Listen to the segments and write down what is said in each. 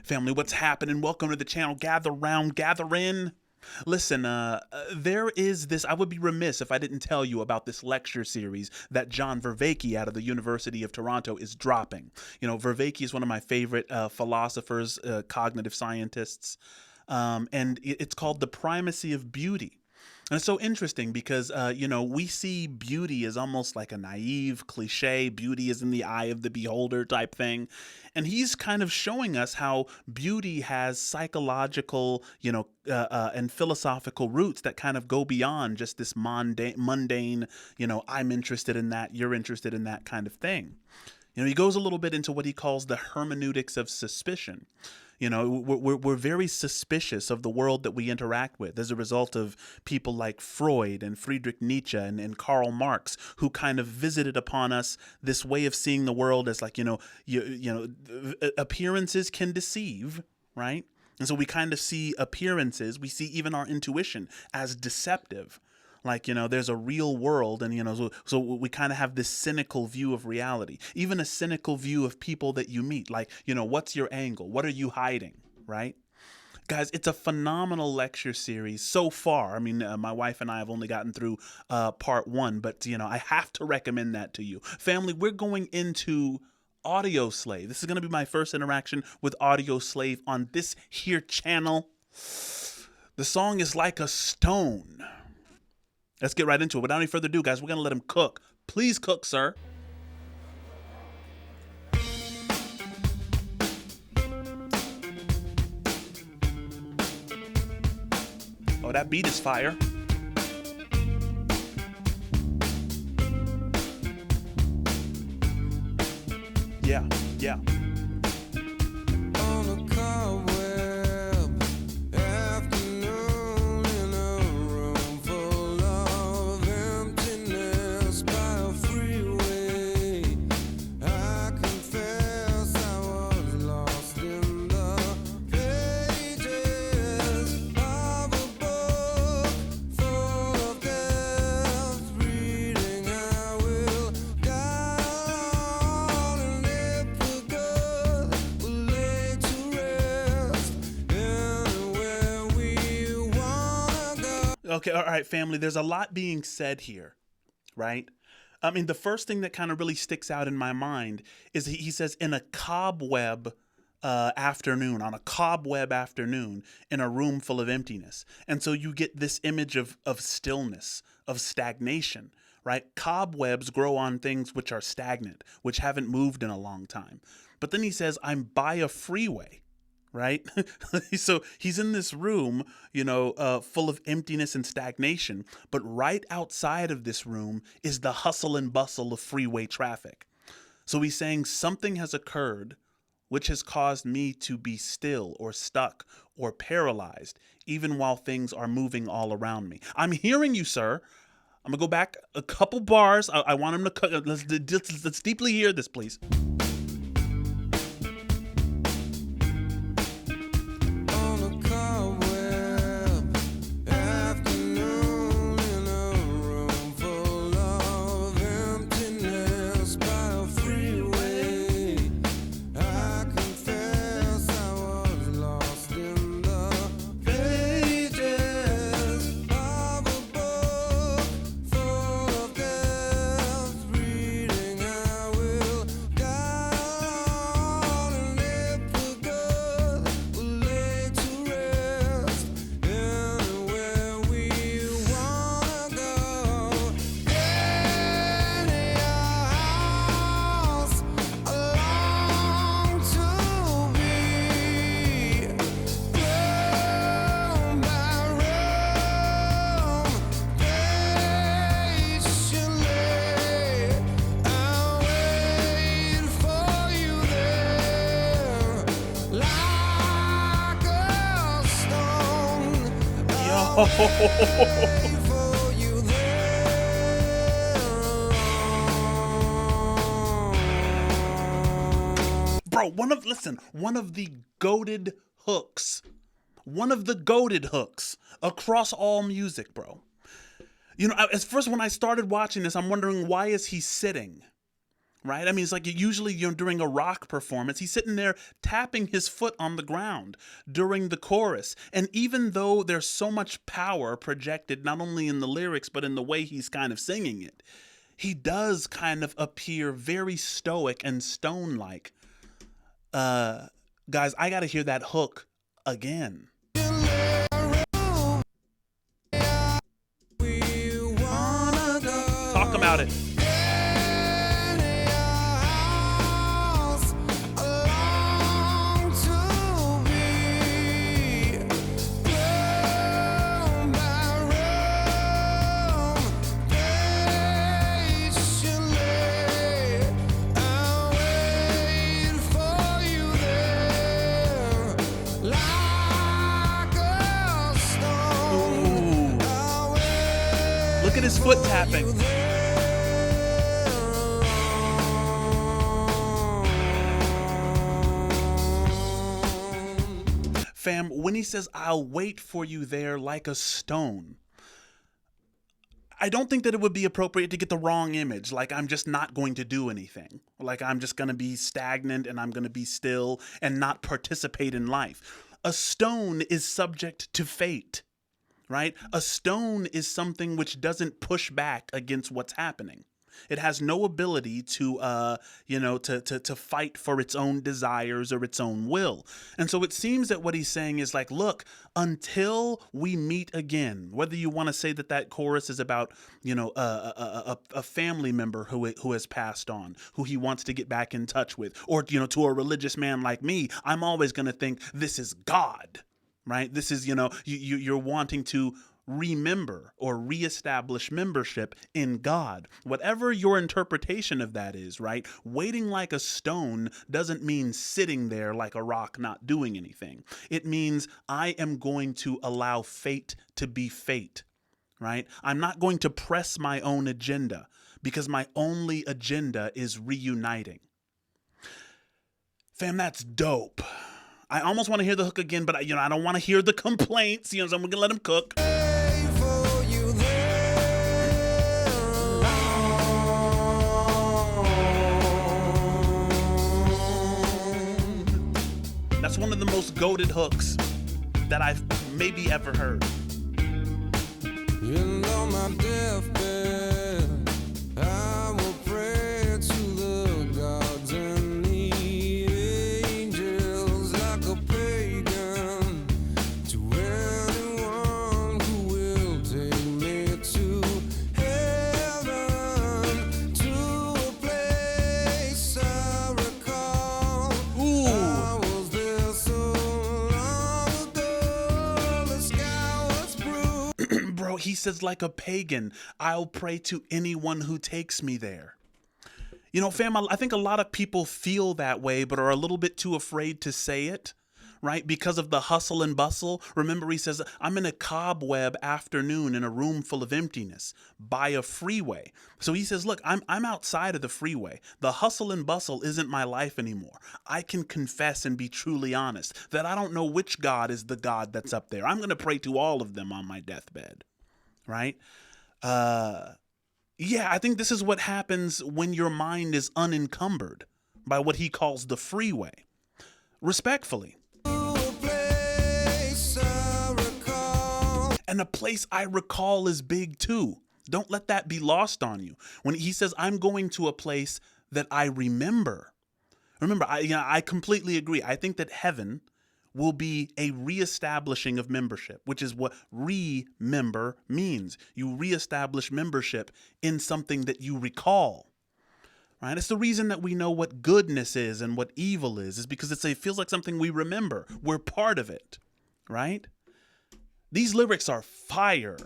Family, what's happening? Welcome to the channel. Gather round, gather in. Listen, there is this, I would be remiss if I didn't tell you about this lecture series that John Vervaeke out of the University of Toronto is dropping. You know, Vervaeke is one of my favorite philosophers, cognitive scientists, and it's called The Primacy of Beauty. And it's so interesting because, we see beauty as almost like a naive cliche. Beauty is in the eye of the beholder type thing. And he's kind of showing us how beauty has psychological, and philosophical roots that kind of go beyond just this mundane, I'm interested in that, you're interested in that kind of thing. He goes a little bit into what he calls the hermeneutics of suspicion. We're very suspicious of the world that we interact with as a result of people like Freud and Friedrich Nietzsche and Karl Marx, who kind of visited upon us this way of seeing the world as like, appearances can deceive, right? And so we kind of see appearances, we see even our intuition as deceptive. Like, there's a real world and, so we kind of have this cynical view of reality, even a cynical view of people that you meet. Like, what's your angle? What are you hiding? Right? Guys, it's a phenomenal lecture series so far. I mean, my wife and I have only gotten through part one, but, I have to recommend that to you. Family, we're going into Audioslave. This is going to be my first interaction with Audioslave on this here channel. The song is Like a Stone. Let's get right into it. Without any further ado, guys, we're going to let him cook. Please cook, sir. Oh, that beat is fire. Yeah, yeah. Okay, all right, family, there's a lot being said here, right? I mean, the first thing that kind of really sticks out in my mind is he says, in a cobweb afternoon, on a cobweb afternoon, in a room full of emptiness. And so you get this image of stillness, of stagnation, right? Cobwebs grow on things which are stagnant, which haven't moved in a long time. But then he says, I'm by a freeway. Right? So he's in this room, full of emptiness and stagnation. But right outside of this room is the hustle and bustle of freeway traffic. So he's saying something has occurred which has caused me to be still or stuck or paralyzed, even while things are moving all around me. I'm hearing you, sir. I'm going to go back a couple bars. I want him to let's deeply hear this, please. Bro, one of the goated hooks across all music, bro. At first when I started watching this, I'm wondering, why is he sitting? right? I mean, it's like usually during a rock performance, he's sitting there tapping his foot on the ground during the chorus. And even though there's so much power projected not only in the lyrics, but in the way he's kind of singing it, he does kind of appear very stoic and stone-like. Guys, I got to hear that hook again. Talk about it. Look at his foot tapping. Fam, when he says, I'll wait for you there like a stone, I don't think that it would be appropriate to get the wrong image, like I'm just not going to do anything, like I'm just going to be stagnant and I'm going to be still and not participate in life. A stone is subject to fate. Right? A stone is something which doesn't push back against what's happening. It has no ability to, to fight for its own desires or its own will. And so it seems that what he's saying is like, look, until we meet again, whether you want to say that that chorus is about, a family member who has passed on, who he wants to get back in touch with, or, to a religious man like me, I'm always going to think this is God. Right? This is, you're wanting to remember or reestablish membership in God. Whatever your interpretation of that is, right? Waiting like a stone doesn't mean sitting there like a rock not doing anything. It means I am going to allow fate to be fate, right? I'm not going to press my own agenda because my only agenda is reuniting. Fam, that's dope. I almost want to hear the hook again, but I don't want to hear the complaints. So I'm going to let him cook. That's one of the most goated hooks that I've maybe ever heard. On my deathbed, I will pray to the gods and the angels like a pagan, to anyone who will take me to heaven, to a place I recall. I was there so long ago, the sky was blue. Bro, he says like a pagan, I'll pray to anyone who takes me there. Fam, I think a lot of people feel that way, but are a little bit too afraid to say it, right? Because of the hustle and bustle. Remember, he says, I'm in a cobweb afternoon in a room full of emptiness by a freeway. So he says, look, I'm outside of the freeway. The hustle and bustle isn't my life anymore. I can confess and be truly honest that I don't know which God is the God that's up there. I'm going to pray to all of them on my deathbed, right? Yeah, I think this is what happens when your mind is unencumbered by what he calls the freeway. Respectfully. And a place I recall is big too. Don't let that be lost on you. When he says, I'm going to a place that I remember. Remember, I completely agree. I think that heaven will be a reestablishing of membership, which is what remember means. You reestablish membership in something that you recall. Right? It's the reason that we know what goodness is and what evil is because it feels like something we remember. We're part of it. Right? These lyrics are fire.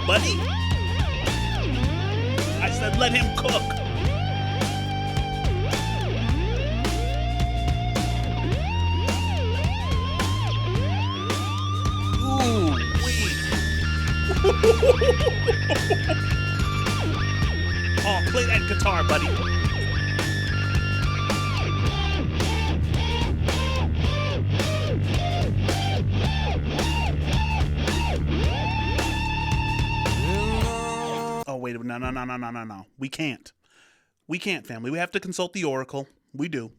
buddy. I said let him cook. Ooh, oh, play that guitar, buddy. Oh, wait, no. We can't. We can't, family. We have to consult the oracle. We do.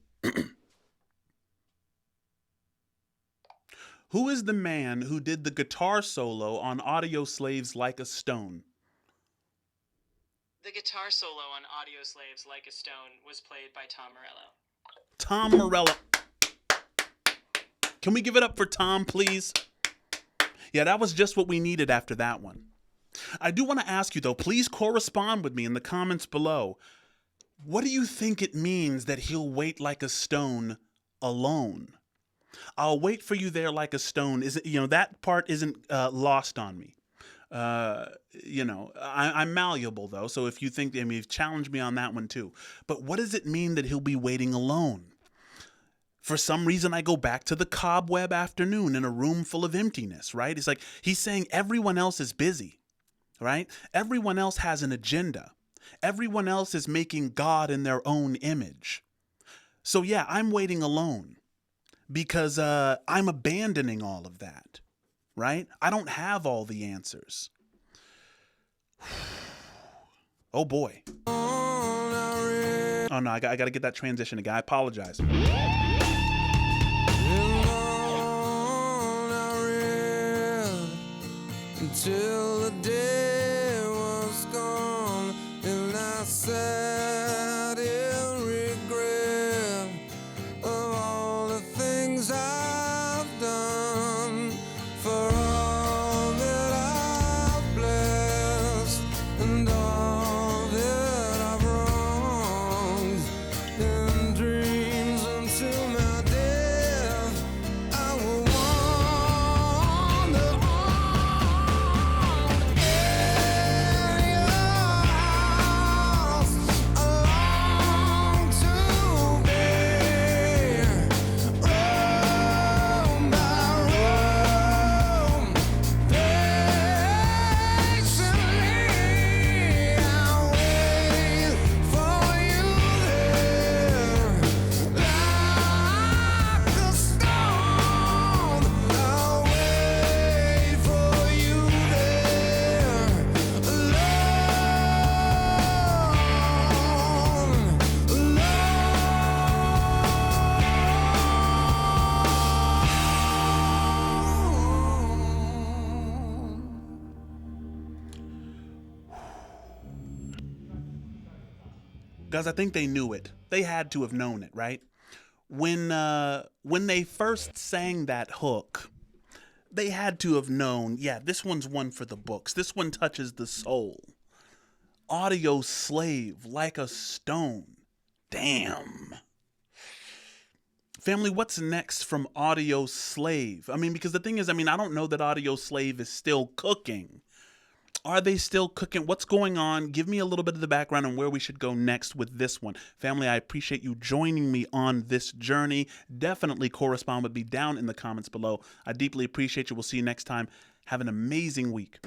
Who is the man who did the guitar solo on Audioslave-Like a Stone? The guitar solo on Audioslave-Like a Stone was played by Tom Morello. Tom Morello. Can we give it up for Tom, please? Yeah, that was just what we needed after that one. I do want to ask you, though, please correspond with me in the comments below. What do you think it means that he'll wait like a stone alone? I'll wait for you there like a stone. That part isn't lost on me. I'm malleable, though, so if you think, you've challenged me on that one, too. But what does it mean that he'll be waiting alone? For some reason, I go back to the cobweb afternoon in a room full of emptiness, right? It's like he's saying everyone else is busy, right? Everyone else has an agenda. Everyone else is making God in their own image. So yeah, I'm waiting alone because I'm abandoning all of that, right? I don't have all the answers. Oh boy. Oh no, I got to get that transition again. I apologize. Until the day was gone and I sat in regret of all the things I've done, for all that I've blessed and all that I've wronged. In dreams until my death I will wander on. Guys, I think they knew it. They had to have known it, right? When they first sang that hook, they had to have known, yeah, this one's one for the books. This one touches the soul. Audio slave like a stone. Damn. Family, what's next from Audioslave? Because the thing is, I don't know that Audioslave is still cooking. Are they still cooking? What's going on? Give me a little bit of the background on where we should go next with this one. Family, I appreciate you joining me on this journey. Definitely correspond with me down in the comments below. I deeply appreciate you. We'll see you next time. Have an amazing week.